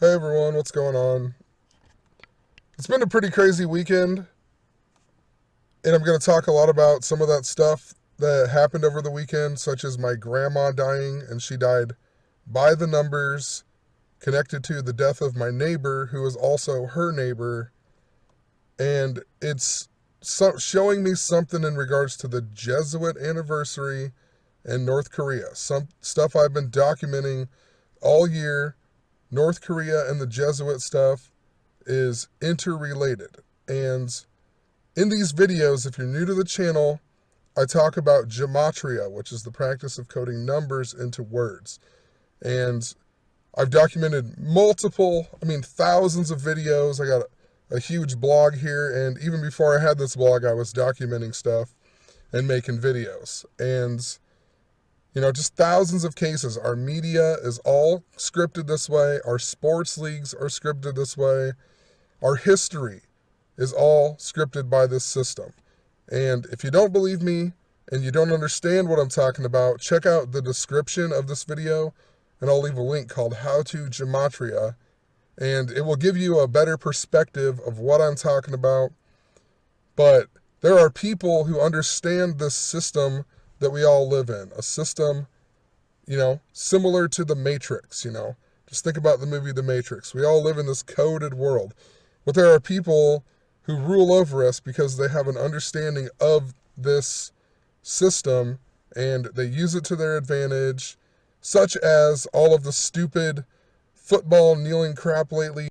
Hey everyone, what's going on? It's been a pretty crazy weekend, and I'm going to talk a lot about some of that stuff that happened over the weekend, such as my grandma dying, and she died by the numbers, connected to the death of my neighbor, who was also her neighbor, and it's showing me something in regards to the Jesuit anniversary in North Korea. Some stuff I've been documenting all year. North Korea and the Jesuit stuff is interrelated. And in these videos, if you're new to the channel, I talk about gematria, which is the practice of coding numbers into words. And I've documented thousands of videos. I got a huge blog here, and even before I had this blog, I was documenting stuff and making videos. And just thousands of cases. Our media is all scripted this way. Our sports leagues are scripted this way. Our history is all scripted by this system. And if you don't believe me and you don't understand what I'm talking about, check out the description of this video, and I'll leave a link called How to Gematria, and it will give you a better perspective of what I'm talking about. But there are people who understand this system that we all live in, a system, similar to the Matrix, Just think about the movie The Matrix. We all live in this coded world. But there are people who rule over us because they have an understanding of this system and they use it to their advantage, such as all of the stupid football kneeling crap lately.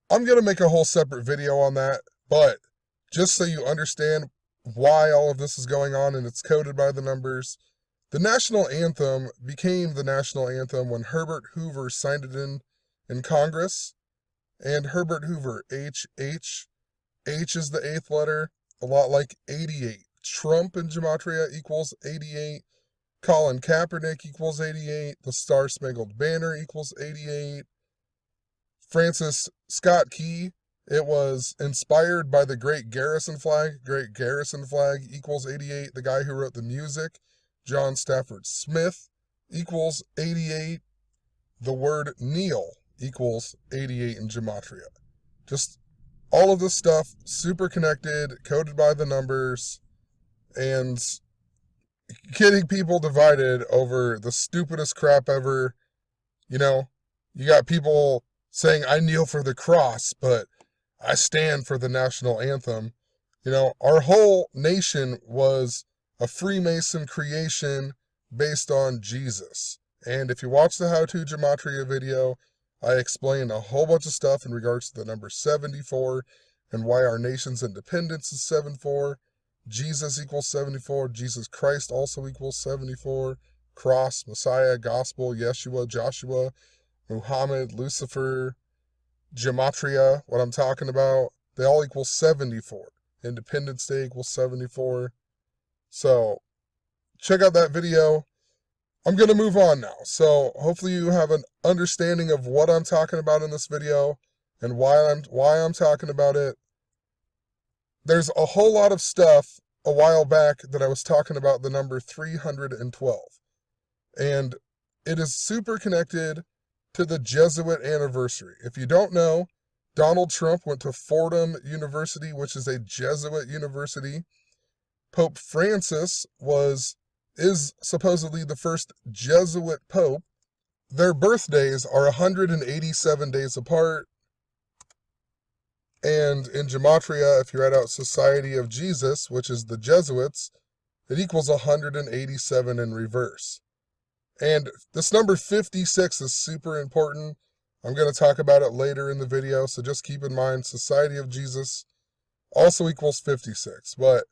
I'm going to make a whole separate video on that, but just so you understand why all of this is going on and it's coded by the numbers, the national anthem became the national anthem when Herbert Hoover signed it in Congress. And Herbert Hoover, H is the eighth letter, a lot like 88. Trump in gematria equals 88. Colin Kaepernick equals 88. The Star Spangled Banner equals 88. Francis Scott Key, it was inspired by the Great Garrison Flag. Great Garrison Flag equals 88. The guy who wrote the music, John Stafford Smith, equals 88. The word kneel equals 88 in gematria. Just all of this stuff, super connected, coded by the numbers, and getting people divided over the stupidest crap ever. You got people saying, I kneel for the cross, but I stand for the national anthem. Our whole nation was a Freemason creation based on Jesus. And if you watch the How to Gematria video, I explain a whole bunch of stuff in regards to the number 74 and why our nation's independence is 74. Jesus equals 74. Jesus Christ also equals 74. Cross, Messiah, Gospel, Yeshua, Joshua, Muhammad, Lucifer, Gematria, what I'm talking about, they all equal 74. Independence Day equals 74. So, check out that video. I'm going to move on now. So hopefully you have an understanding of what I'm talking about in this video and why I'm talking about it. There's a whole lot of stuff a while back that I was talking about the number 312. And it is super connected to the Jesuit anniversary. If you don't know, Donald Trump went to Fordham University, which is a Jesuit university. Pope Francis is supposedly the first Jesuit pope. Their birthdays are 187 days apart. And in gematria, if you write out Society of Jesus, which is the Jesuits, it equals 187 in reverse. And this number 56 is super important. I'm going to talk about it later in the video, so just keep in mind Society of Jesus also equals 56. But,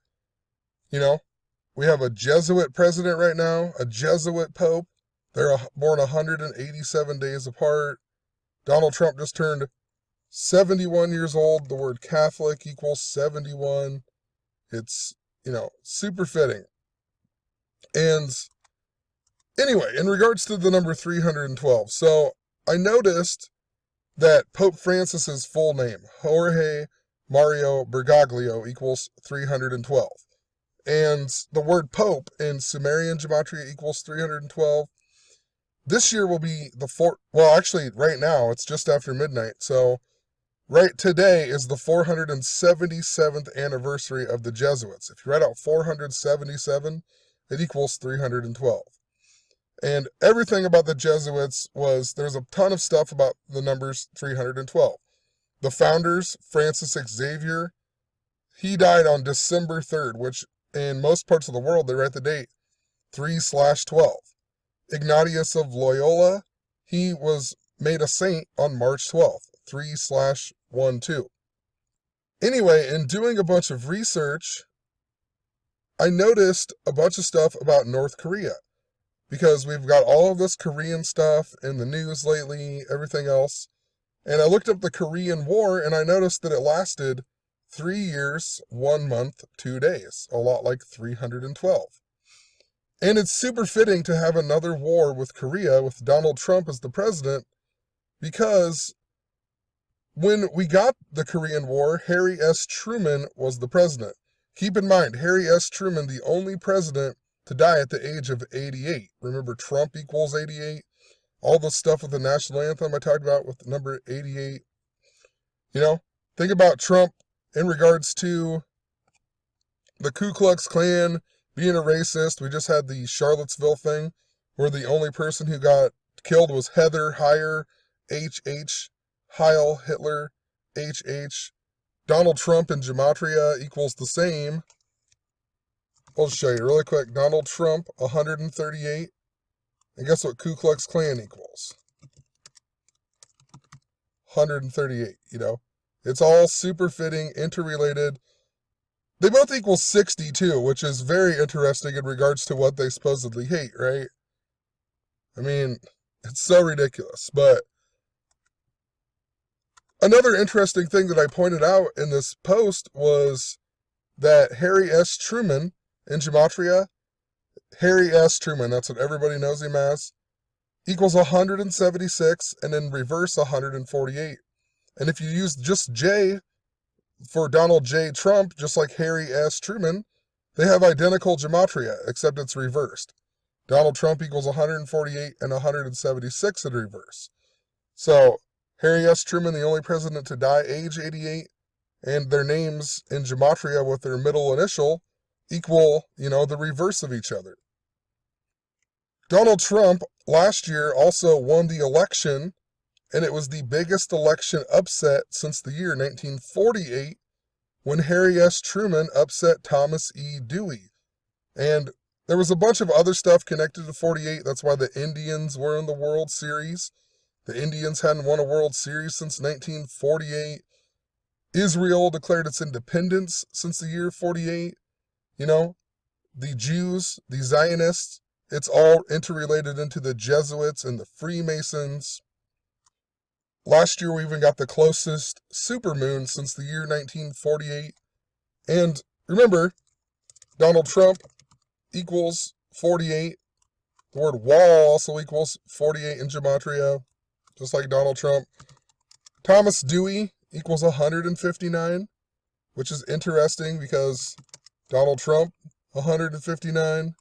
we have a Jesuit president right now, a Jesuit pope. They're born 187 days apart. Donald Trump just turned 71 years old. The word Catholic equals 71. It's, super fitting. And anyway, in regards to the number 312, so I noticed that Pope Francis's full name, Jorge Mario Bergoglio, equals 312. And the word Pope in Sumerian gematria equals 312. This year will be well, actually, right now, it's just after midnight. So, right today is the 477th anniversary of the Jesuits. If you write out 477, it equals 312. And everything about the Jesuits there's a ton of stuff about the numbers 312. The founders, Francis Xavier, he died on December 3rd, which in most parts of the world, they write the date 3/12. Ignatius of Loyola, he was made a saint on March 12th, 3/12. Anyway, in doing a bunch of research, I noticed a bunch of stuff about North Korea. Because we've got all of this Korean stuff in the news lately, everything else. And I looked up the Korean War, and I noticed that it lasted 3 years, 1 month, 2 days. A lot like 312. And it's super fitting to have another war with Korea with Donald Trump as the president, because when we got the Korean War, Harry S. Truman was the president. Keep in mind, Harry S. Truman, the only president to die at the age of 88. Remember, Trump equals 88? All the stuff with the national anthem I talked about with the number 88. Think about Trump in regards to the Ku Klux Klan being a racist. We just had the Charlottesville thing where the only person who got killed was Heather Heyer, H.H., Heil Hitler, H.H. Donald Trump and gematria equals the same. I'll show you really quick. Donald Trump, 138. And guess what Ku Klux Klan equals? 138, It's all super fitting, interrelated. They both equal 62, which is very interesting in regards to what they supposedly hate, right? I mean, it's so ridiculous. But another interesting thing that I pointed out in this post was that Harry S. Truman, in gematria, Harry S. Truman, that's what everybody knows him as, equals 176, and in reverse 148. And if you use just J for Donald J. Trump, just like Harry S. Truman, they have identical gematria, except it's reversed. Donald Trump equals 148 and 176 in reverse. So, Harry S. Truman, the only president to die age 88, and their names in gematria with their middle initial equal, the reverse of each other. Donald Trump last year also won the election, and it was the biggest election upset since the year 1948 when Harry S. Truman upset Thomas E. Dewey. And there was a bunch of other stuff connected to 48. That's why the Indians were in the World Series. The Indians hadn't won a World Series since 1948. Israel declared its independence since the year 48. The Jews, the Zionists, it's all interrelated into the Jesuits and the Freemasons. Last year we even got the closest supermoon since the year 1948. And remember, Donald Trump equals 48. The word wall also equals 48 in gematria, just like Donald Trump. Thomas Dewey equals 159, which is interesting because Donald Trump, 159.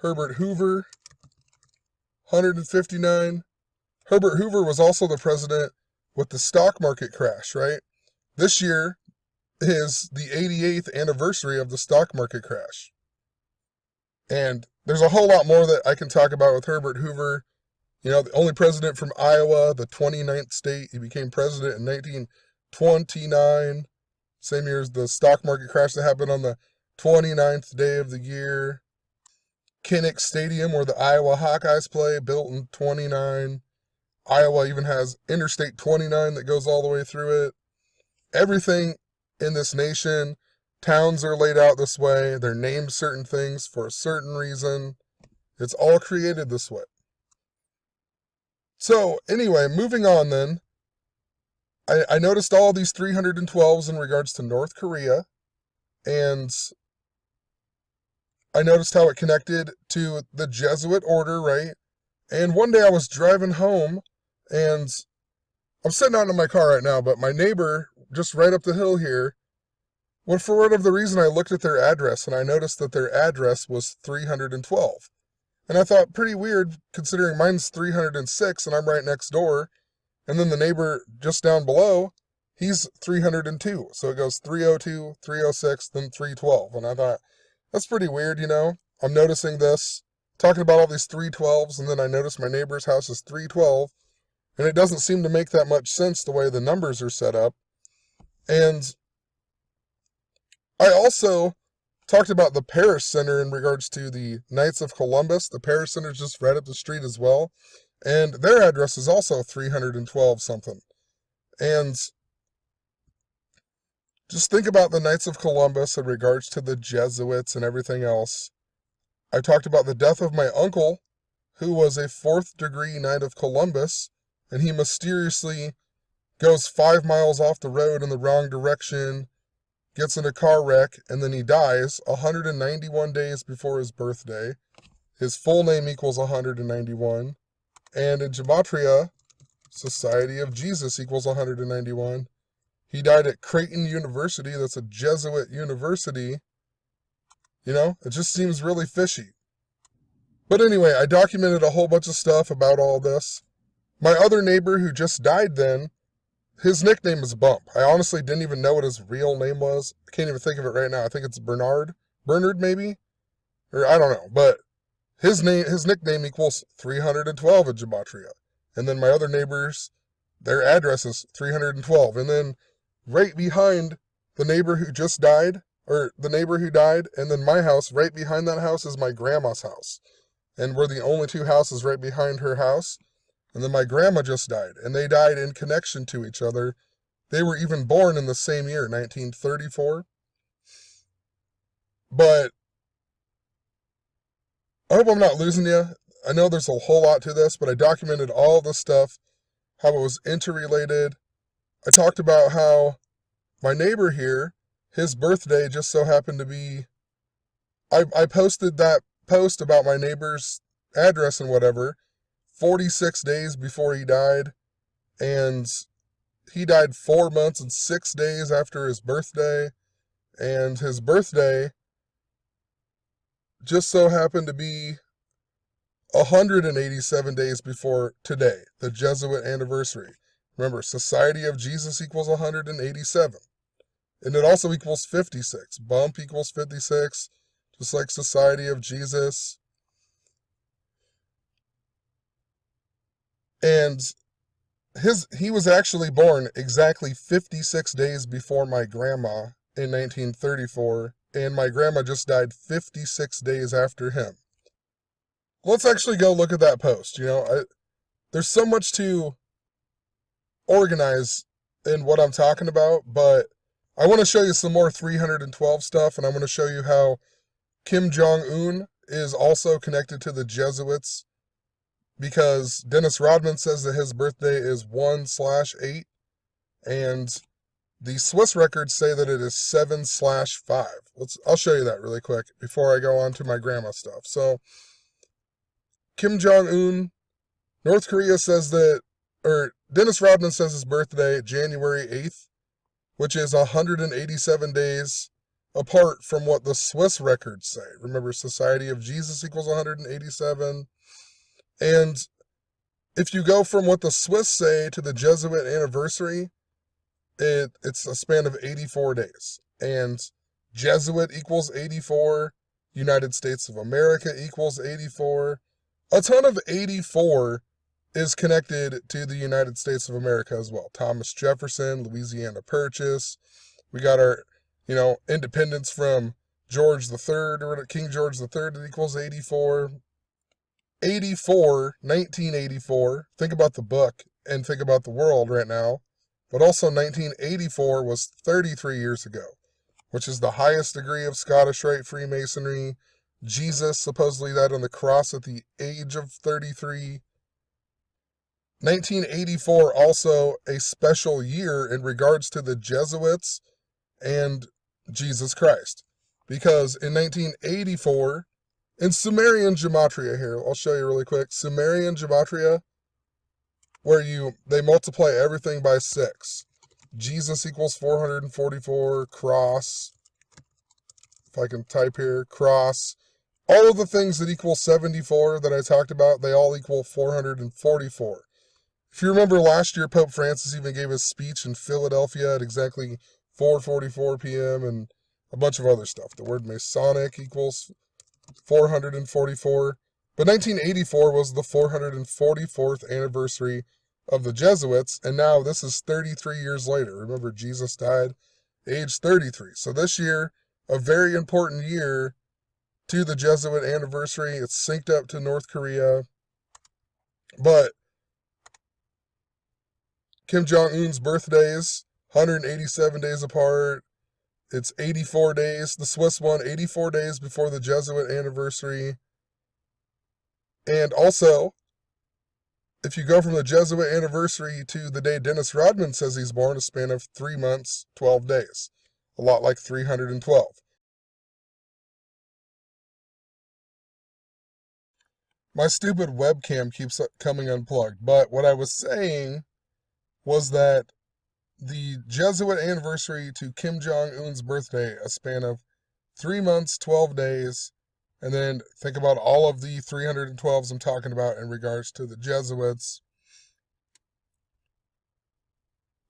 Herbert Hoover, 159. Herbert Hoover was also the president with the stock market crash, right? This year is the 88th anniversary of the stock market crash. And there's a whole lot more that I can talk about with Herbert Hoover. The only president from Iowa, the 29th state. He became president in 1929, same year as the stock market crash that happened on the 29th day of the year. Kinnick Stadium, where the Iowa Hawkeyes play, built in 29. Iowa even has Interstate 29 that goes all the way through it. Everything in this nation, towns are laid out this way. They're named certain things for a certain reason. It's all created this way. So, anyway, moving on then. I noticed all these 312s in regards to North Korea, and I noticed how it connected to the Jesuit order, right? And one day I was driving home, and I'm sitting out in my car right now, but my neighbor, just right up the hill here, well, for whatever the reason, I looked at their address, and I noticed that their address was 312. And I thought, pretty weird, considering mine's 306 and I'm right next door. And then the neighbor just down below, he's 302. So it goes 302, 306, then 312. And I thought, that's pretty weird, you know? I'm noticing this, talking about all these 312s, and then I notice my neighbor's house is 312. And it doesn't seem to make that much sense the way the numbers are set up. And I also talked about the Parish Center in regards to the Knights of Columbus. The Parish Center is just right up the street as well. And their address is also 312 something. And just think about the Knights of Columbus in regards to the Jesuits and everything else. I talked about the death of my uncle, who was a 4th-degree Knight of Columbus, and he mysteriously goes 5 miles off the road in the wrong direction, gets in a car wreck, and then he dies 191 days before his birthday. His full name equals 191. And in Gematria, Society of Jesus equals 191. He died at Creighton University. That's a Jesuit university. You know, it just seems really fishy. But anyway, I documented a whole bunch of stuff about all this. My other neighbor who just died then, his nickname is Bump. I honestly didn't even know what his real name was. I can't even think of it right now. I think it's Bernard. Bernard, maybe? Or I don't know. But his nickname equals 312 in Gematria. And then my other neighbors, their address is 312. And then right behind the neighbor who just died, or the neighbor who died, and then my house, right behind that house is my grandma's house. And we're the only two houses right behind her house. And then my grandma just died, and they died in connection to each other. They were even born in the same year, 1934. But I hope I'm not losing you. I know there's a whole lot to this, but I documented all the stuff, how it was interrelated. I talked about how my neighbor here, his birthday just so happened to be... I posted that post about my neighbor's address and whatever 46 days before he died, and he died 4 months and 6 days after his birthday, and his birthday just so happened to be 187 days before today, the Jesuit anniversary. Remember, Society of Jesus equals 187, and it also equals 56. Bump equals 56, just like Society of Jesus. And he was actually born exactly 56 days before my grandma in 1934, and my grandma just died 56 days after him. Let's actually go look at that post. You know, there's so much to organize in what I'm talking about, but I want to show you some more 312 stuff, and I'm going to show you how Kim Jong-un is also connected to the Jesuits, because Dennis Rodman says that his birthday is 1/8, and the Swiss records say that it is 7/5. I'll show you that really quick before I go on to my grandma stuff. So, Kim Jong-un, North Korea says that, or Dennis Rodman says his birthday, January 8th, which is 187 days apart from what the Swiss records say. Remember, Society of Jesus equals 187. And if you go from what the Swiss say to the Jesuit anniversary, it's a span of 84 days. And Jesuit equals 84, United States of America equals 84. A ton of 84 is connected to the United States of America as well. Thomas Jefferson, Louisiana Purchase. We got our, independence from George III, or King George III, that equals 84. 1984, think about the book and think about the world right now, but also 1984 was 33 years ago, which is the highest degree of Scottish Rite Freemasonry. Jesus supposedly died on the cross at the age of 33. 1984 also a special year in regards to the Jesuits and Jesus Christ, because in 1984, in Sumerian Gematria here, I'll show you really quick. Sumerian Gematria, where they multiply everything by 6. Jesus equals 444, cross, if I can type here, cross. all of the things that equal 74 that I talked about, they all equal 444. If you remember last year, Pope Francis even gave a speech in Philadelphia at exactly 4:44 p.m. and a bunch of other stuff. The word Masonic equals 444. But 1984 was the 444th anniversary of the Jesuits, and now this is 33 years later. Remember, Jesus died age 33. So this year, a very important year to the Jesuit anniversary. It's synced up to North Korea. But Kim Jong-un's birthdays, 187 days apart. It's 84 days. The Swiss one, 84 days before the Jesuit anniversary. And also, if you go from the Jesuit anniversary to the day Dennis Rodman says he's born, a span of 3 months, 12 days. A lot like 312. My stupid webcam keeps coming unplugged, but what I was saying was that the Jesuit anniversary to Kim Jong-un's birthday, a span of 3 months, 12 days, and then think about all of the 312s I'm talking about in regards to the Jesuits.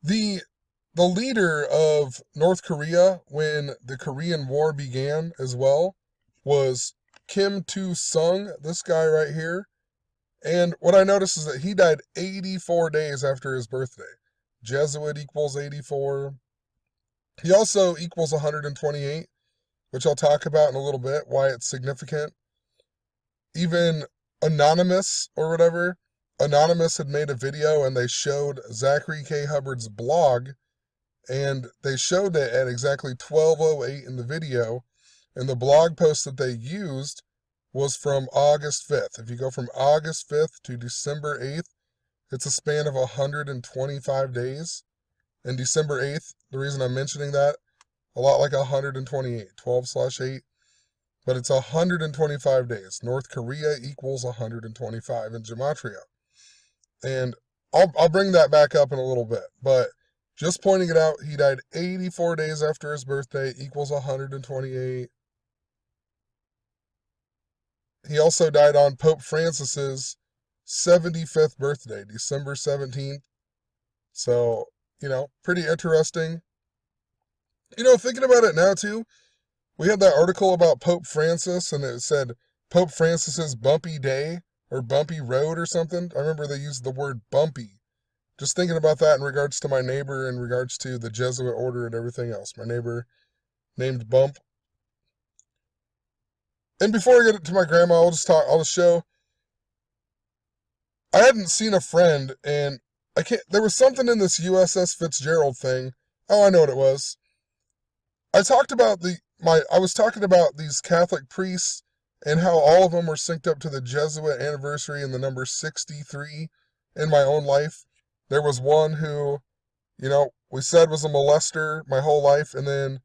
The leader of North Korea when the Korean War began as well was Kim Tu-sung, this guy right here. And what I noticed is that he died 84 days after his birthday. Jesuit equals 84. He also equals 128, which I'll talk about in a little bit, why it's significant. Even Anonymous, or whatever, Anonymous had made a video and they showed Zachary K. Hubbard's blog, and they showed it at exactly 12:08 in the video, and the blog post that they used was from August 5th. If you go from August 5th to December 8th, it's a span of 125 days. And December 8th, the reason I'm mentioning that, a lot like 128, 12/8, but it's 125 days. North Korea equals 125 in Gematria. And I'll bring that back up in a little bit, but just pointing it out, he died 84 days after his birthday, equals 128. He also died on Pope Francis's 75th birthday, December 17th. So, pretty interesting. Thinking about it now too, we had that article about Pope Francis, and it said Pope Francis's bumpy day, or bumpy road or something. I remember they used the word bumpy. Just thinking about that in regards to my neighbor, in regards to the Jesuit order and everything else. My neighbor named Bump. And before I get to my grandma, I'll just show. I hadn't seen a friend, and there was something in this USS Fitzgerald thing. Oh, I know what it was. I was talking about these Catholic priests and how all of them were synced up to the Jesuit anniversary and the number 63 in my own life. There was one who, we said was a molester my whole life, and then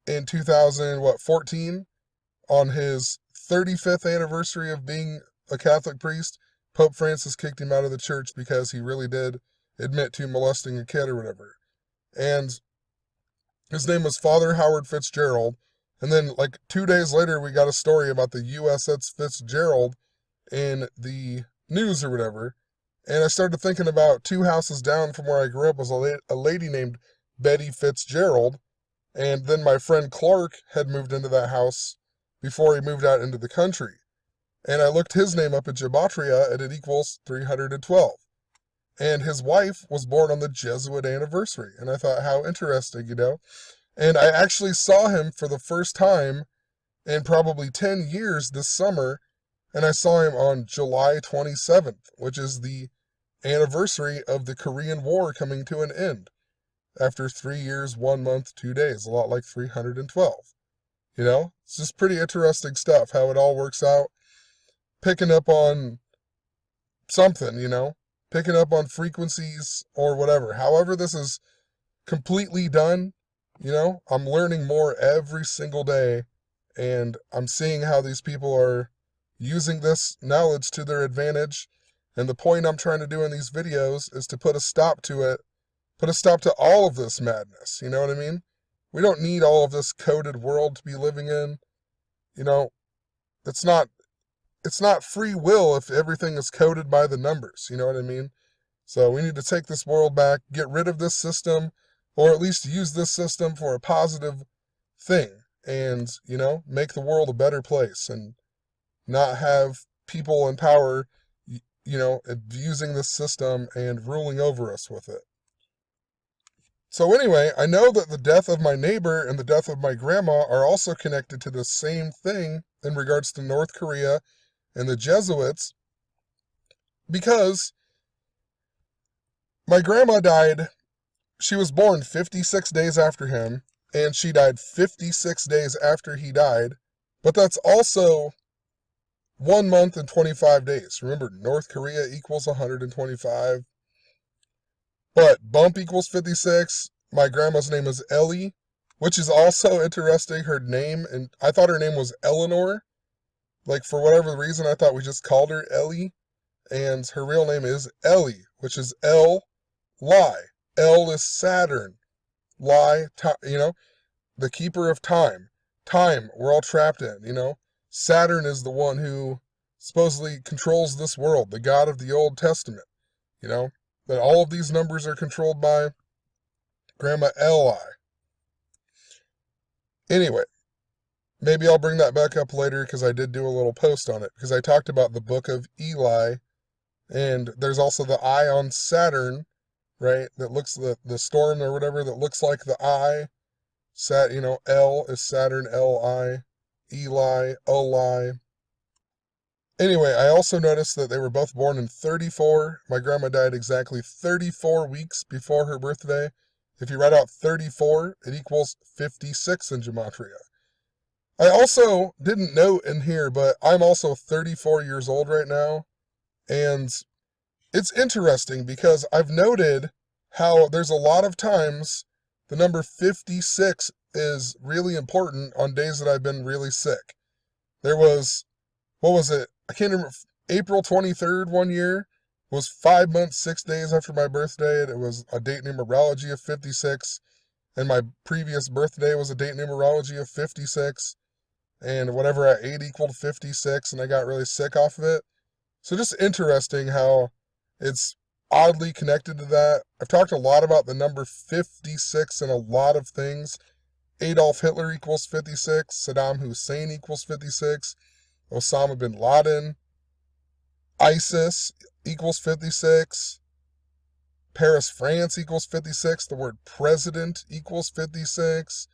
in 2014, on his 35th anniversary of being a Catholic priest, Pope Francis kicked him out of the church because he really did admit to molesting a kid or whatever. And his name was Father Howard Fitzgerald. And then, 2 days later, we got a story about the USS Fitzgerald in the news or whatever. And I started thinking about 2 houses down from where I grew up was a lady named Betty Fitzgerald. And then my friend Clark had moved into that house before he moved out into the country. And I looked his name up at Gematria, and it equals 312. And his wife was born on the Jesuit anniversary. And I thought, how interesting, And I actually saw him for the first time in probably 10 years this summer. And I saw him on July 27th, which is the anniversary of the Korean War coming to an end. After 3 years, 1 month, 2 days, a lot like 312. It's just pretty interesting stuff, how it all works out. Picking up on something, picking up on frequencies or whatever. However this is completely done, I'm learning more every single day, and I'm seeing how these people are using this knowledge to their advantage. And the point I'm trying to do in these videos is to put a stop to it, put a stop to all of this madness, you know what I mean? We don't need all of this coded world to be living in. it's not free will if everything is coded by the numbers. You know what I mean? So we need to take this world back, get rid of this system, or at least use this system for a positive thing, and, make the world a better place, and not have people in power, abusing this system and ruling over us with it. So anyway, I know that the death of my neighbor and the death of my grandma are also connected to the same thing in regards to North Korea and the Jesuits, because my grandma died. She was born 56 days after him, and she died 56 days after he died, but that's also 1 month and 25 days. Remember, North Korea equals 125. But bump equals 56. My grandma's name is Ellie, which is also interesting. Her name, and I thought her name was Eleanor. Like, for whatever reason, I thought we just called her Ellie. And her real name is Ellie, which is L-Lie. L is Saturn. Lie, the keeper of time. Time, we're all trapped in, Saturn is the one who supposedly controls this world, the God of the Old Testament, that all of these numbers are controlled by Grandma Eli. Anyway, maybe I'll bring that back up later because I did do a little post on it, because I talked about the book of Eli, and there's also the eye on Saturn, right, that looks, the storm or whatever that looks like the eye. L is Saturn, L-I, Eli, Oli. Anyway, I also noticed that they were both born in 34. My grandma died exactly 34 weeks before her birthday. If you write out 34, it equals 56 in gematria. I also didn't note in here, but I'm also 34 years old right now. And it's interesting because I've noted how there's a lot of times the number 56 is really important on days that I've been really sick. There was, what was it? I can't remember. April 23rd one year was 5 months, 6 days after my birthday. And it was a date numerology of 56. And my previous birthday was a date numerology of 56. And whatever I ate equaled 56. And I got really sick off of it. So just interesting how it's oddly connected to that. I've talked a lot about the number 56 in a lot of things. Adolf Hitler equals 56. Saddam Hussein equals 56. Osama bin Laden. ISIS equals 56. Paris, France equals 56. The word president equals 56.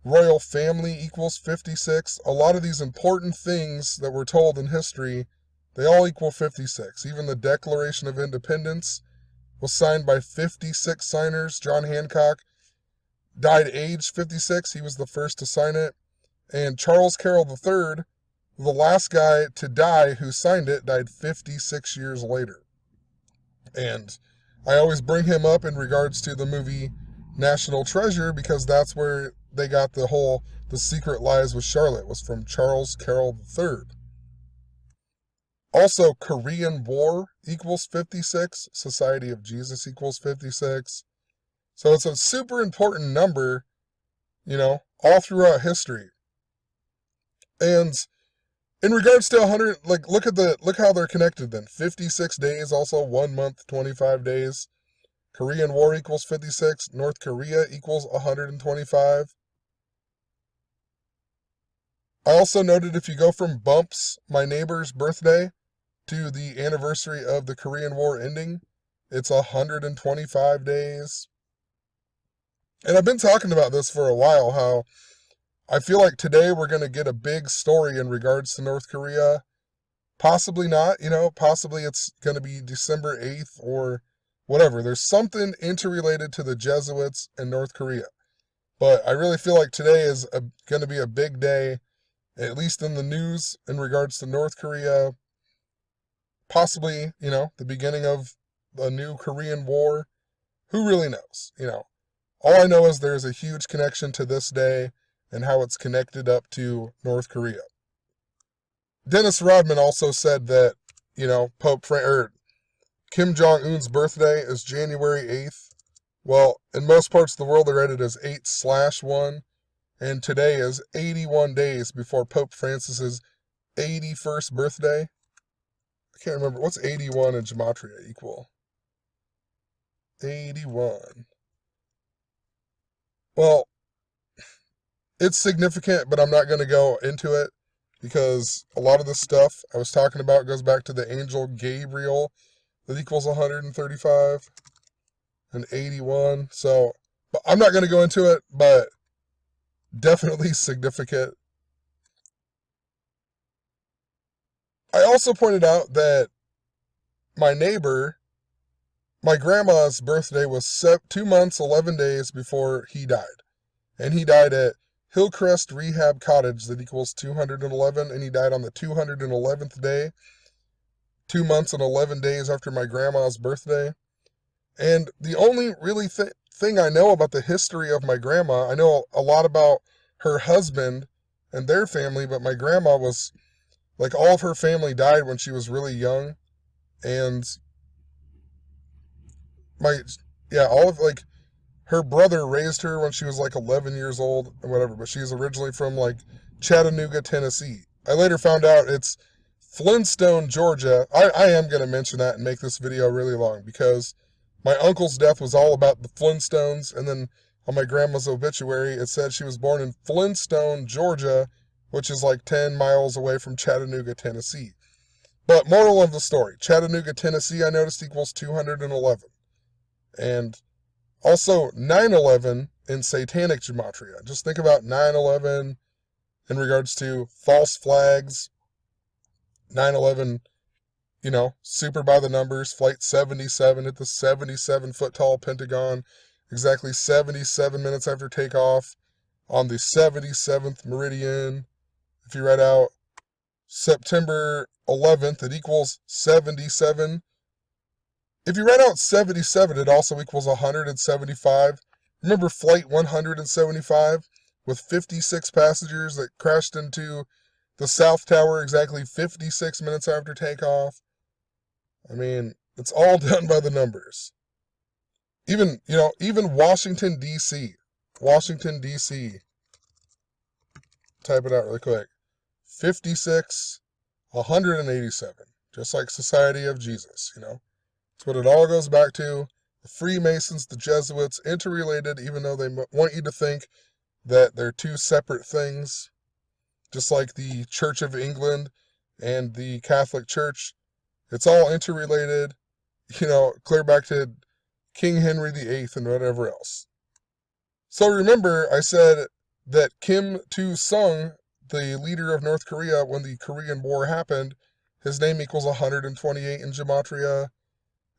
Royal family equals 56. A lot of these important things that we're told in history, they all equal 56. Even the Declaration of Independence was signed by 56 signers. John Hancock died aged 56. He was the first to sign it. And Charles Carroll III, the last guy to die who signed it, died 56 years later. And I always bring him up in regards to the movie National Treasure, because that's where they got The Secret Lies with Charlotte, was from Charles Carroll III. Also, Korean War equals 56. Society of Jesus equals 56. So it's a super important number, all throughout history. And in regards to 100, look how they're connected then. 56 days, also 1 month, 25 days. Korean War equals 56. North Korea equals 125. I also noted if you go from Bumps, my neighbor's birthday, to the anniversary of the Korean War ending, it's 125 days. And I've been talking about this for a while, how I feel like today we're going to get a big story in regards to North Korea. Possibly not, possibly it's going to be December 8th or whatever. There's something interrelated to the Jesuits and North Korea. But I really feel like today is going to be a big day, at least in the news, in regards to North Korea. Possibly, the beginning of a new Korean War. Who really knows, All I know is there's a huge connection to this day and how it's connected up to North Korea. Dennis Rodman also said that, Kim Jong-un's birthday is January 8th. Well, in most parts of the world, they read it as 8/1, and today is 81 days before Pope Francis's 81st birthday. I can't remember. What's 81 in Gematria equal? 81. Well, it's significant, but I'm not going to go into it because a lot of the stuff I was talking about goes back to the angel Gabriel that equals 135 and 81. So, but I'm not going to go into it, but definitely significant. I also pointed out that my neighbor, my grandma's birthday was 2 months, 11 days before he died. And he died at Hillcrest Rehab Cottage that equals 211, and he died on the 211th day, 2 months and 11 days after my grandma's birthday. And the only really thing I know about the history of my grandma, I know a lot about her husband and their family, but my grandma was, like, all of her family died when she was really young. And her brother raised her when she was like 11 years old and whatever, but she's originally from like Chattanooga, Tennessee. I later found out it's Flintstone, Georgia. I am going to mention that and make this video really long because my uncle's death was all about the Flintstones, and then on my grandma's obituary it said she was born in Flintstone, Georgia, which is like 10 miles away from Chattanooga, Tennessee. But moral of the story, Chattanooga, Tennessee, I noticed equals 211. And also 9/11 in satanic gematria. Just think about 9/11 in regards to false flags. 9/11, super by the numbers. Flight 77 at the 77-foot tall Pentagon, exactly 77 minutes after takeoff on the 77th meridian. If you write out September 11th, it equals 77. If you write out 77, it also equals 175. Remember Flight 175 with 56 passengers that crashed into the South Tower exactly 56 minutes after takeoff? I mean, it's all done by the numbers. Even Washington, D.C. Washington, D.C. Type it out really quick. 56, 187. Just like Society of Jesus, That's what it all goes back to. The Freemasons, the Jesuits, interrelated, even though they want you to think that they're two separate things. Just like the Church of England and the Catholic Church. It's all interrelated, clear back to King Henry VIII and whatever else. So remember, I said that Kim Il-sung, the leader of North Korea when the Korean War happened, his name equals 128 in Gematria.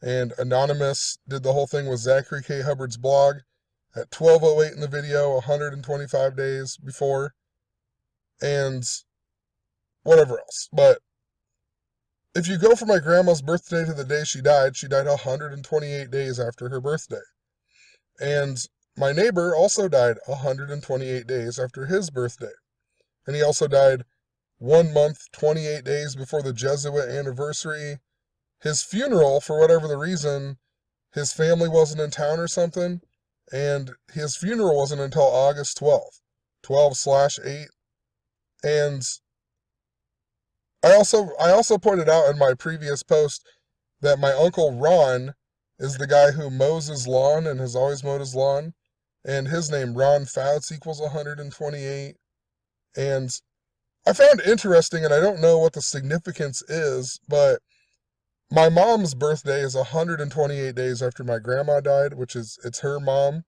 And Anonymous did the whole thing with Zachary K. Hubbard's blog at 12:08 in the video, 125 days before, and whatever else. But if you go from my grandma's birthday to the day she died 128 days after her birthday. And my neighbor also died 128 days after his birthday. And he also died 1 month, 28 days before the Jesuit anniversary. His funeral, for whatever the reason, his family wasn't in town or something, and his funeral wasn't until August 12th, 12/8. And I also pointed out in my previous post that my Uncle Ron is the guy who mows his lawn and has always mowed his lawn, and his name, Ron Fouts, equals 128. And I found interesting, and I don't know what the significance is, but my mom's birthday is 128 days after my grandma died, it's her mom.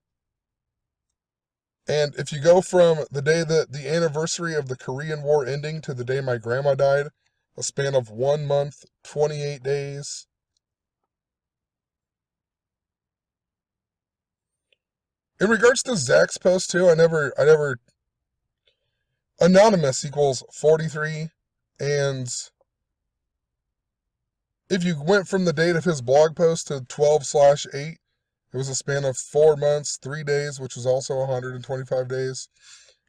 And if you go from the day that the anniversary of the Korean War ending to the day my grandma died, a span of 1 month, 28 days. In regards to Zach's post too, I never Anonymous equals 43, and if you went from the date of his blog post to 12/8, it was a span of 4 months, 3 days, which was also 125 days.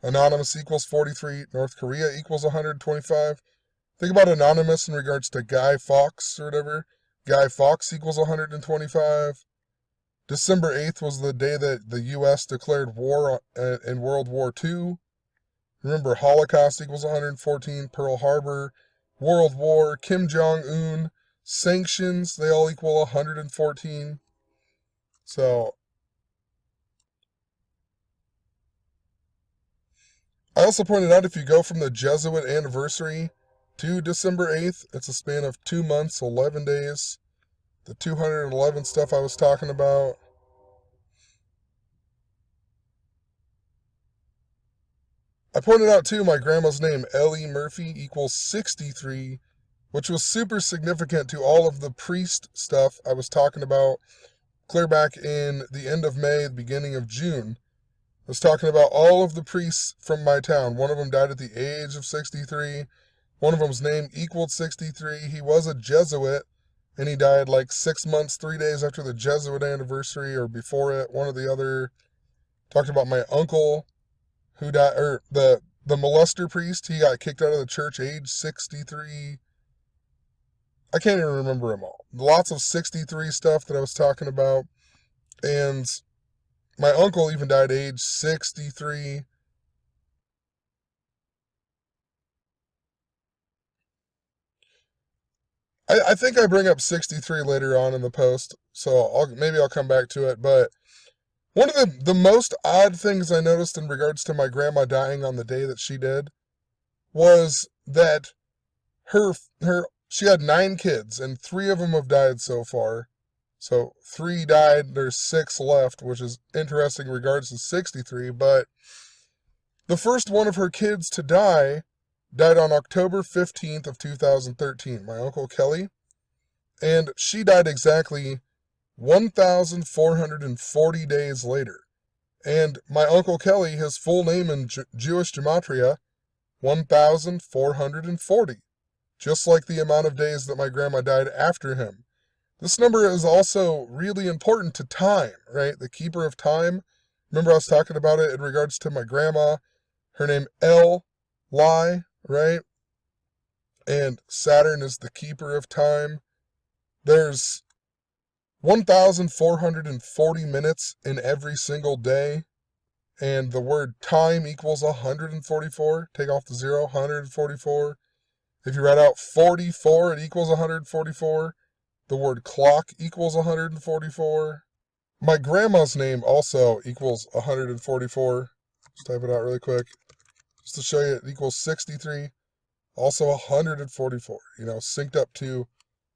Anonymous equals 43. North Korea equals 125. Think about Anonymous in regards to Guy Fawkes or whatever. Guy Fawkes equals 125. December 8th was the day that the U.S. declared war in World War II. Remember, Holocaust equals 114. Pearl Harbor World War, Kim Jong-un, sanctions, they all equal 114. So, I also pointed out if you go from the Jesuit anniversary to December 8th, it's a span of 2 months, 11 days. The 211 stuff I was talking about. I pointed out too my grandma's name, Ellie Murphy, equals 63, which was super significant to all of the priest stuff I was talking about clear back in the end of May, the beginning of June. I was talking about all of the priests from my town. One of them died at the age of 63. One of them's name equaled 63. He was a Jesuit, and he died like 6 months, 3 days after the Jesuit anniversary or before it. One or the other. Talked about my uncle who died, or the molester priest. He got kicked out of the church age 63. I can't even remember them all. Lots of 63 stuff that I was talking about. And my uncle even died age 63. I think I bring up 63 later on in the post, so maybe I'll come back to it. But one of the most odd things I noticed in regards to my grandma dying on the day that she did was that she had 9 kids, and 3 of them have died so far. So 3 died, there's 6 left, which is interesting in regards to 63. But the first one of her kids to die died on October 15th of 2013, my Uncle Kelly. And she died exactly 1,440 days later. And my Uncle Kelly, his full name in Jewish gematria, 1,440. Just like the amount of days that my grandma died after him. This number is also really important to time, right? The keeper of time. Remember I was talking about it in regards to my grandma. Her name Lai, right? And Saturn is the keeper of time. There's 1,440 minutes in every single day. And the word time equals 144. Take off the 0, 144. If you write out 44, it equals 144. The word clock equals 144. My grandma's name also equals 144. Just type it out really quick. Just to show you, it equals 63. Also 144. Synced up to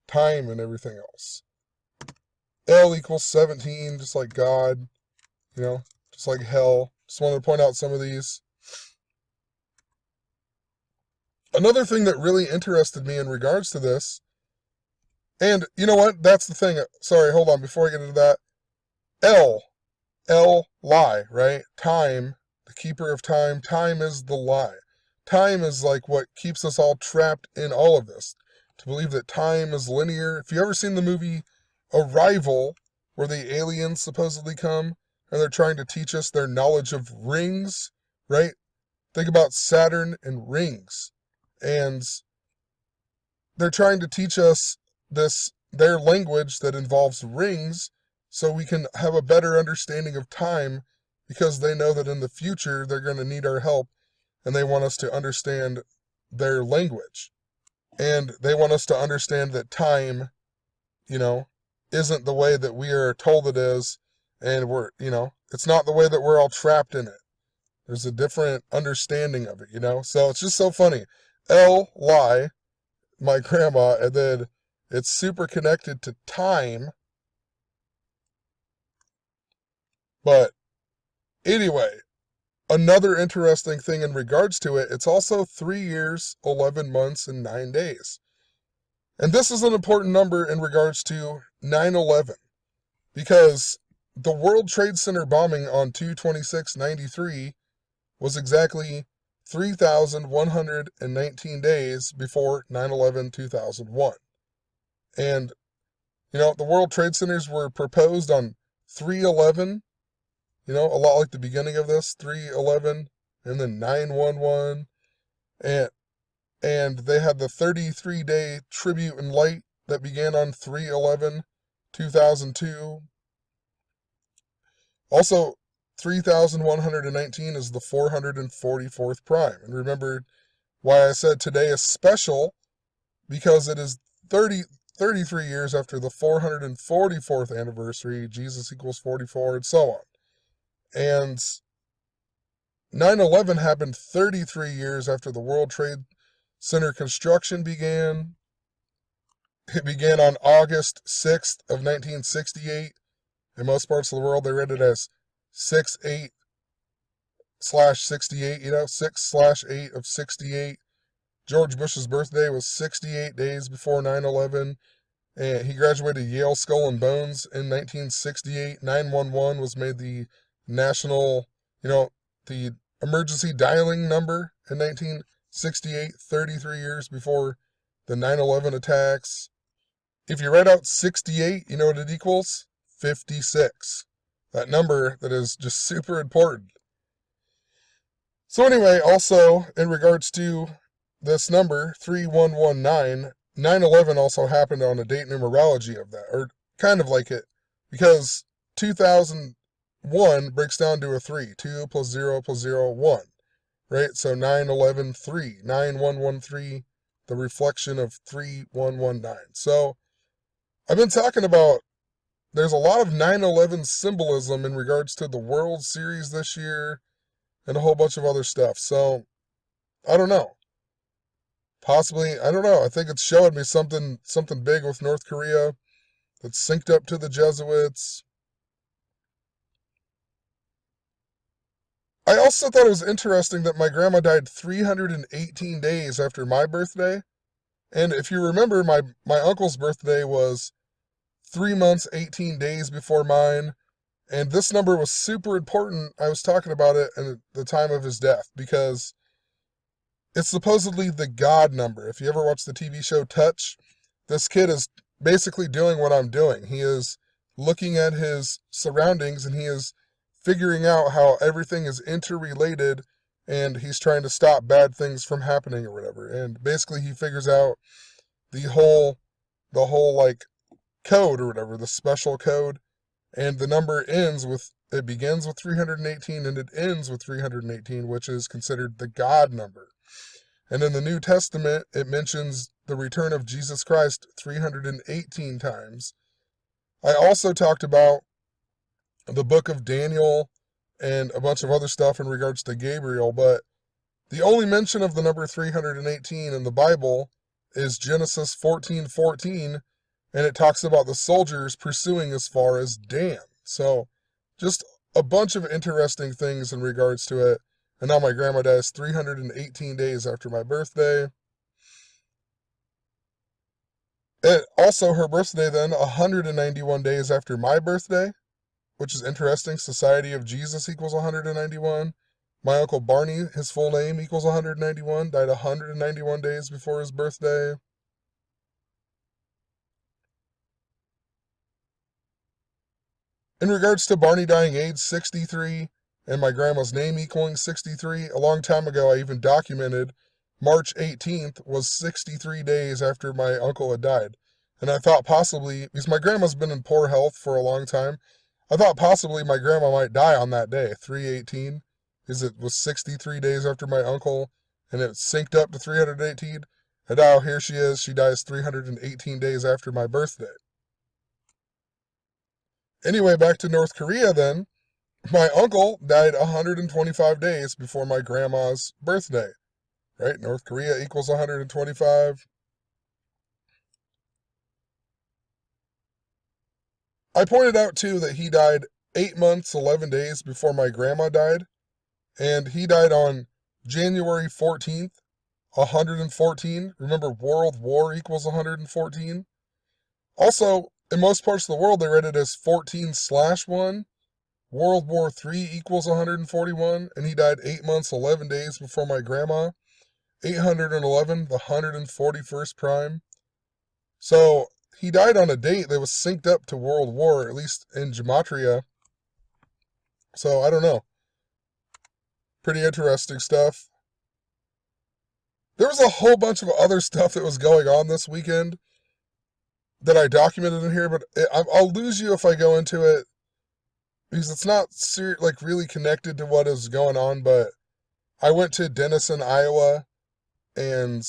time and everything else. L equals 17, just like God. Just like hell. Just wanted to point out some of these. Another thing that really interested me in regards to this, and you know what? That's the thing. Sorry, hold on. Before I get into that, lie, right? Time, the keeper of time. Time is the lie. Time is like what keeps us all trapped in all of this. To believe that time is linear. If you ever seen the movie Arrival, where the aliens supposedly come, and they're trying to teach us their knowledge of rings, right? Think about Saturn and rings. And they're trying to teach us their language that involves rings so we can have a better understanding of time, because they know that in the future they're going to need our help, and they want us to understand their language. And they want us to understand that time, isn't the way that we are told it is, and it's not the way that we're all trapped in it. There's a different understanding of it, So it's just so funny. Lie, my grandma, and then it's super connected to time. But anyway, another interesting thing in regards to it, it's also 3 years, 11 months, and 9 days. And this is an important number in regards to 9/11, because the World Trade Center bombing on 2/26/93 was exactly 3,119 days before 9/11/2001. And, the World Trade Centers were proposed on 3/11, a lot like the beginning of this, 3/11, and then 9/11, and they had the 33-day tribute in light that began on 3/11/2002. Also, 3,119 is the 444th prime. And remember why I said today is special, because it is 33 years after the 444th anniversary, Jesus equals 44, and so on. And 9/11 happened 33 years after the World Trade Center construction began. It began on August 6th of 1968. In most parts of the world, they read it as 6/8/68, 6/8 of 68. George Bush's birthday was 68 days before 9/11. And he graduated Yale Skull and Bones in 1968. 911 was made the national, the emergency dialing number in 1968, 33 years before the 9/11 attacks. If you write out 68, you know what it equals? 56. That number that is just super important. So anyway, also in regards to this number, 3119, 9/11 also happened on a date numerology of that, or kind of like it, because 2001 breaks down to a 3, 2 plus 0 plus 0, 1, right? So 9/11, 3, 9113, the reflection of 3119. So I've been talking about, there's a lot of 9/11 symbolism in regards to the World Series this year and a whole bunch of other stuff. So I don't know. Possibly, I don't know. I think it's showing me something big with North Korea that's synced up to the Jesuits. I also thought it was interesting that my grandma died 318 days after my birthday. And if you remember, my uncle's birthday was 3 months, 18 days before mine. And this number was super important. I was talking about it at the time of his death because it's supposedly the God number. If you ever watch the TV show Touch, this kid is basically doing what I'm doing. He is looking at his surroundings and he is figuring out how everything is interrelated, and he's trying to stop bad things from happening or whatever. And basically he figures out the whole like code or whatever, the special code, and the number begins with 318 and it ends with 318, which is considered the God number. And in the New Testament, it mentions the return of Jesus Christ 318 times. I also talked about the book of Daniel and a bunch of other stuff in regards to Gabriel, but the only mention of the number 318 in the Bible is Genesis 14:14, and it talks about the soldiers pursuing as far as Dan. So just a bunch of interesting things in regards to it. And now my grandma dies 318 days after my birthday. And also her birthday then 191 days after my birthday, which is interesting. Society of Jesus equals 191. My Uncle Barney, his full name equals 191, died 191 days before his birthday. In regards to Barney dying age 63, and my grandma's name equaling 63, a long time ago I even documented March 18th was 63 days after my uncle had died. And I thought possibly, because my grandma's been in poor health for a long time, I thought possibly my grandma might die on that day, 318, because it was 63 days after my uncle, and it synced up to 318, and now here she is, she dies 318 days after my birthday. Anyway, back to North Korea then. My uncle died 125 days before my grandma's birthday, right? North Korea equals 125. I pointed out too that he died 8 months, 11 days before my grandma died, and he died on January 14th, 114. Remember, World War equals 114. Also, in most parts of the world, they read it as 14/1. World War III equals 141, and he died 8 months, 11 days before my grandma. 811, the 141st prime. So he died on a date that was synced up to World War, at least in Gematria. So I don't know. Pretty interesting stuff. There was a whole bunch of other stuff that was going on this weekend that I documented in here, but I'll lose you if I go into it, because it's not really connected to what is going on. But I went to Denison, Iowa, and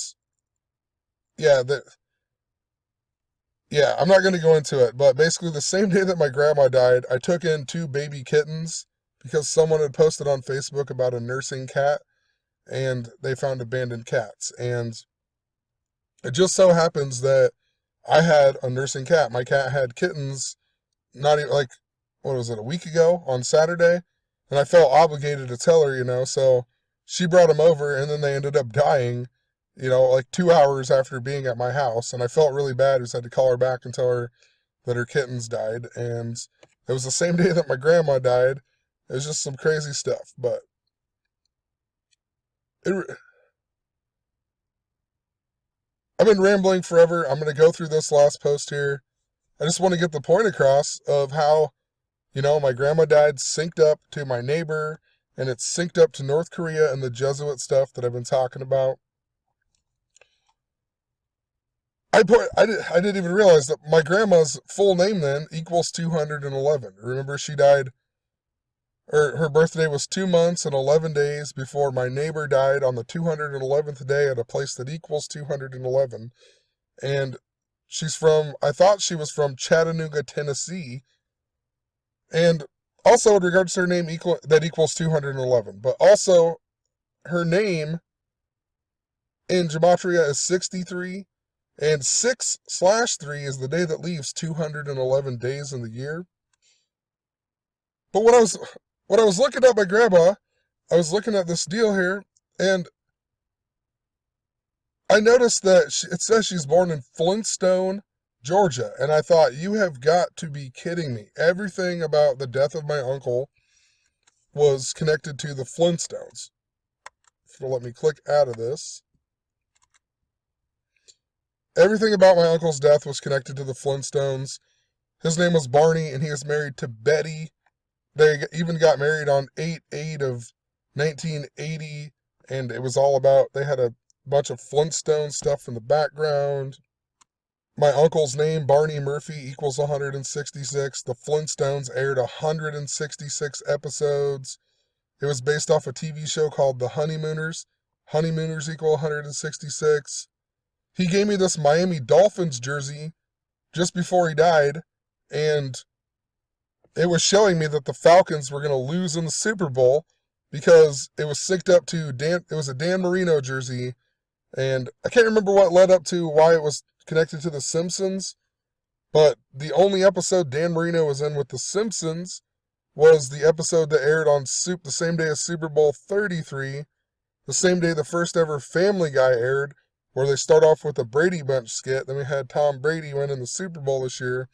yeah, yeah, I'm not going to go into it, but basically the same day that my grandma died, I took in 2 baby kittens because someone had posted on Facebook about a nursing cat and they found abandoned cats. And it just so happens that I had a nursing cat. My cat had kittens not even like, what was it, a week ago on Saturday? And I felt obligated to tell her, so she brought them over and then they ended up dying, like 2 hours after being at my house. And I felt really bad. I just had to call her back and tell her that her kittens died. And it was the same day that my grandma died. It was just some crazy stuff. But it, I've been rambling forever. I'm going to go through this last post here. I just want to get the point across of how, my grandma died synced up to my neighbor, and it's synced up to North Korea and the Jesuit stuff that I've been talking about. I didn't even realize that my grandma's full name then equals 211. Remember, she died, or her birthday was 2 months and 11 days before my neighbor died on the 211th day at a place that equals 211. And I thought she was from Chattanooga, Tennessee. And also in regards to her name that equals 211. But also her name in Gematria is 63. And 6/3 is the day that leaves 211 days in the year. But when I was looking at my grandma, I was looking at this deal here, and I noticed that it says she's born in Flintstone, Georgia. And I thought, you have got to be kidding me. Everything about the death of my uncle was connected to the Flintstones. If you'll let me click out of this. Everything about my uncle's death was connected to the Flintstones. His name was Barney, and he was married to Betty. They even got married on 8/8 of 1980, and it was all about, they had a bunch of Flintstone stuff in the background. My uncle's name, Barney Murphy, equals 166. The Flintstones aired 166 episodes. It was based off a TV show called The Honeymooners. Honeymooners equal 166. He gave me this Miami Dolphins jersey just before he died, and it was showing me that the Falcons were going to lose in the Super Bowl because it was synced up to it was a Dan Marino jersey, and I can't remember what led up to why it was connected to The Simpsons, but the only episode Dan Marino was in with The Simpsons was the episode that aired on the same day as Super Bowl 33, the same day the first ever Family Guy aired, where they start off with a Brady Bunch skit. Then we had Tom Brady winning the Super Bowl this year.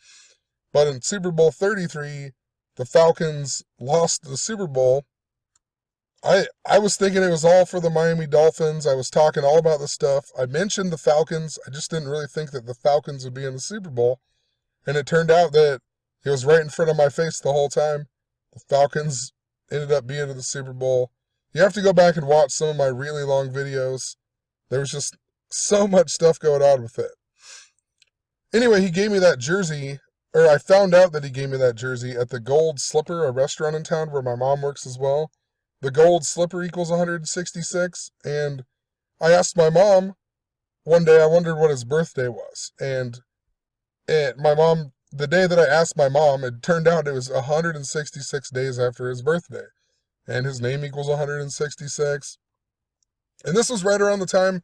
But in Super Bowl 33, the Falcons lost the Super Bowl. I was thinking it was all for the Miami Dolphins. I was talking all about the stuff. I mentioned the Falcons. I just didn't really think that the Falcons would be in the Super Bowl. And it turned out that it was right in front of my face the whole time. The Falcons ended up being in the Super Bowl. You have to go back and watch some of my really long videos. There was just so much stuff going on with it. Anyway, he gave me that jersey, or I found out that he gave me that jersey at the Gold Slipper, a restaurant in town where my mom works as well. The Gold Slipper equals 166, and I asked my mom one day, I wondered what his birthday was, and my mom, the day that I asked my mom, it turned out it was 166 days after his birthday, and his name equals 166, and this was right around the time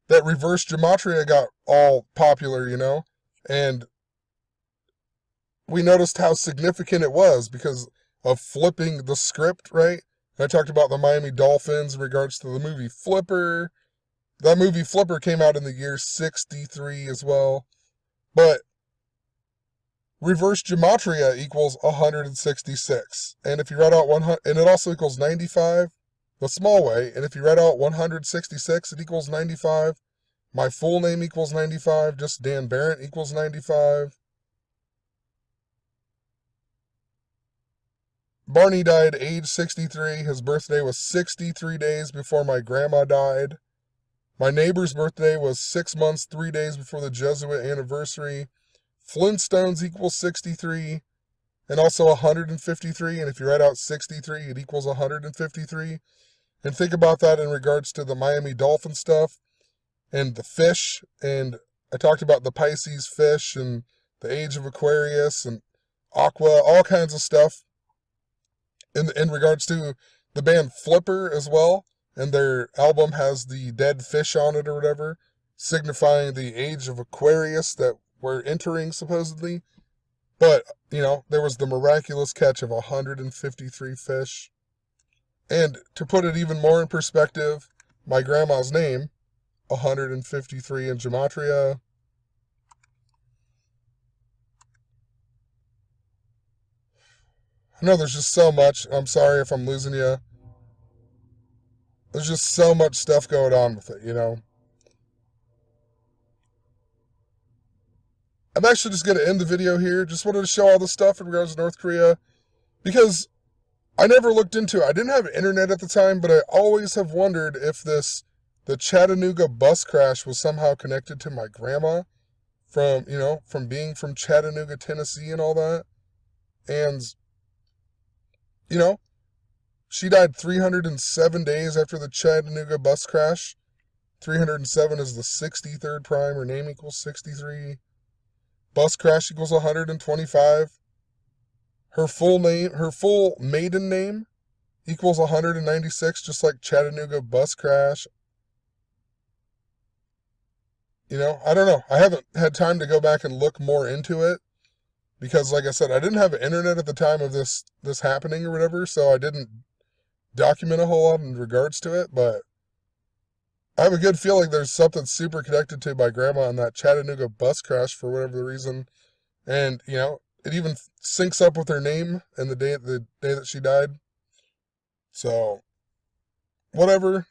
that reverse gematria got all popular, and we noticed how significant it was because of flipping the script, right? I talked about the Miami Dolphins in regards to the movie Flipper. That movie Flipper came out in the year 63 as well. But reverse gematria equals 166. And if you write out 100, and it also equals 95, the small way. And if you write out 166, it equals 95. My full name equals 95. Just Dan Barrett equals 95. Barney died age 63. His birthday was 63 days before my grandma died. My neighbor's birthday was 6 months, 3 days before the Jesuit anniversary. Flintstones equals 63, and also 153. And if you write out 63, it equals 153. And think about that in regards to the Miami Dolphin stuff. and the fish, and I talked about the Pisces fish and the age of Aquarius and Aqua, all kinds of stuff in regards to the band Flipper as well, and their album has the dead fish on it or whatever, signifying the age of Aquarius that we're entering supposedly. But, there was the miraculous catch of 153 fish. And to put it even more in perspective, my grandma's name, 153 in gematria. I know there's just so much. I'm sorry if I'm losing you. There's just so much stuff going on with it. I'm actually just going to end the video here. Just wanted to show all this stuff in regards to North Korea. Because I never looked into it. I didn't have internet at the time, but I always have wondered if the Chattanooga bus crash was somehow connected to my grandma from being from Chattanooga, Tennessee and all that. And, she died 307 days after the Chattanooga bus crash. 307 is the 63rd prime. Her name equals 63. Bus crash equals 125. Her full maiden name equals 196, just like Chattanooga bus crash. I don't know. I haven't had time to go back and look more into it because, like I said, I didn't have internet at the time of this happening or whatever, so I didn't document a whole lot in regards to it, but I have a good feeling there's something super connected to my grandma on that Chattanooga bus crash for whatever the reason. And, it even syncs up with her name and the day that she died. So, whatever.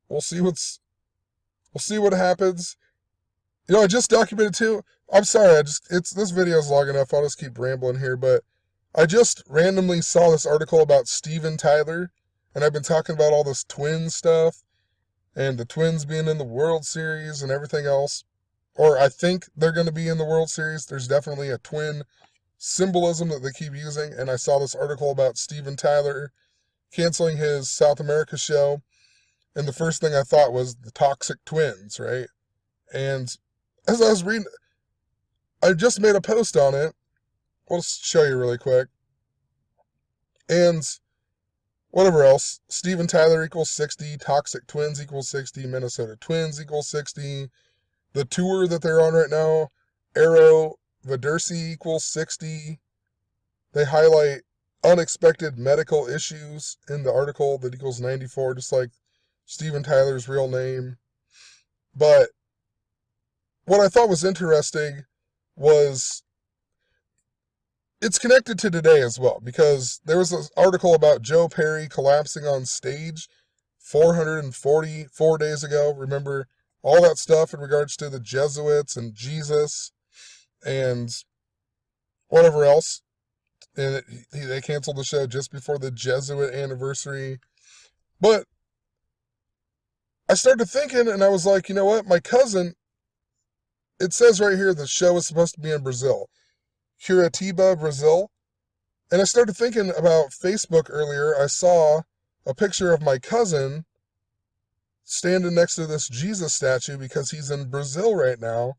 We'll see what happens. I just documented too. I'm sorry, this video is long enough. I'll just keep rambling here, but I just randomly saw this article about Steven Tyler, and I've been talking about all this twin stuff, and the Twins being in the World Series and everything else. Or I think they're going to be in the World Series. There's definitely a twin symbolism that they keep using, and I saw this article about Steven Tyler canceling his South America show, and the first thing I thought was the Toxic Twins, right? And as I was reading, I just made a post on it. I'll show you really quick. And whatever else, Steven Tyler equals 60, Toxic Twins equals 60, Minnesota Twins equals 60. The tour that they're on right now, Arrow Vidersi equals 60. They highlight unexpected medical issues in the article that equals 94, just like Steven Tyler's real name. But what I thought was interesting was it's connected to today as well, because there was an article about Joe Perry collapsing on stage 444 days ago. Remember all that stuff in regards to the Jesuits and Jesus and whatever else. And they canceled the show just before the Jesuit anniversary. But I started thinking, and I was like, you know what? My cousin, it says right here the show is supposed to be in Brazil. Curitiba, Brazil. And I started thinking about Facebook earlier. I saw a picture of my cousin standing next to this Jesus statue because he's in Brazil right now,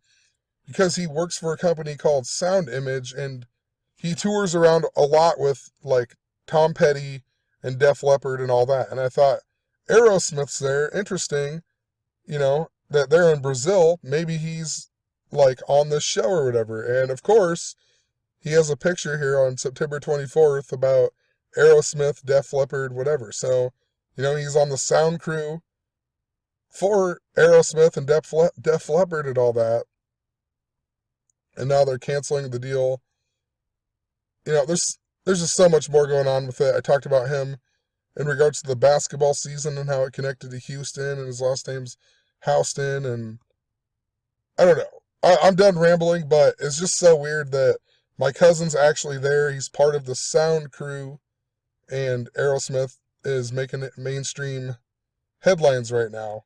because he works for a company called Sound Image, and he tours around a lot with like Tom Petty and Def Leppard and all that. And I thought, Aerosmith's there, interesting, that they're in Brazil. Maybe he's like on this show or whatever. And of course, he has a picture here on September 24th about Aerosmith, Def Leppard, whatever. So, he's on the sound crew for Aerosmith and Def Leppard and all that. And now they're canceling the deal. There's just so much more going on with it. I talked about him in regards to the basketball season and how it connected to Houston, and his last name's Houston, and I don't know. I'm done rambling, but it's just so weird that my cousin's actually there. He's part of the sound crew, and Aerosmith is making it mainstream headlines right now.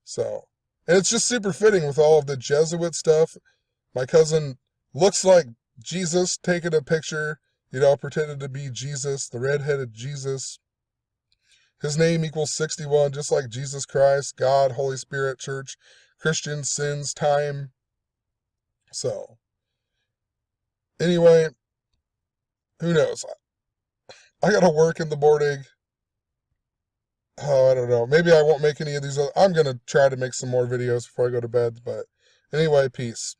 So, and it's just super fitting with all of the Jesuit stuff. My cousin looks like Jesus taking a picture, pretending to be Jesus, the red-headed Jesus. His name equals 61, just like Jesus Christ, God, Holy Spirit, Church, Christian sins time. So, anyway, who knows? I gotta work in the morning. Oh, I don't know. Maybe I won't make any of these. I'm gonna try to make some more videos before I go to bed. But anyway, peace.